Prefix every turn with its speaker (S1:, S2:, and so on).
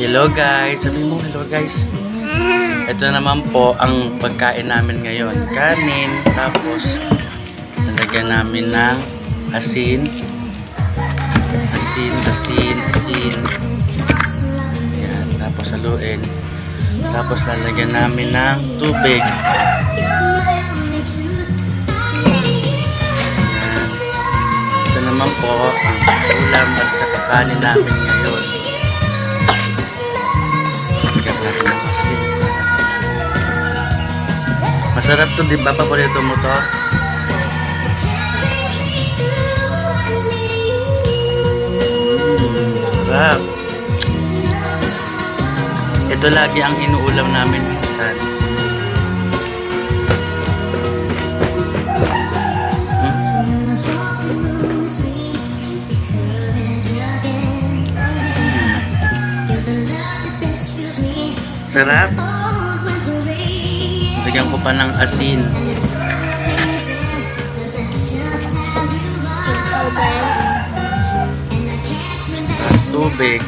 S1: Hello guys, sabi mo hello guys. Ito naman po ang pagkain namin ngayon. Kanin, tapos nalagyan namin ng asin. Asin. Yan, tapos haluin. Tapos lalagyan namin ng tubig. Yan. Ito naman po ang ulam at saka kanin namin ngayon. Masarap to, di ba? Paborito mo to? Sarap. Ito lagi ang inuulam namin minsan. Sarap. Lagyan ko pa ng asin. At tubig.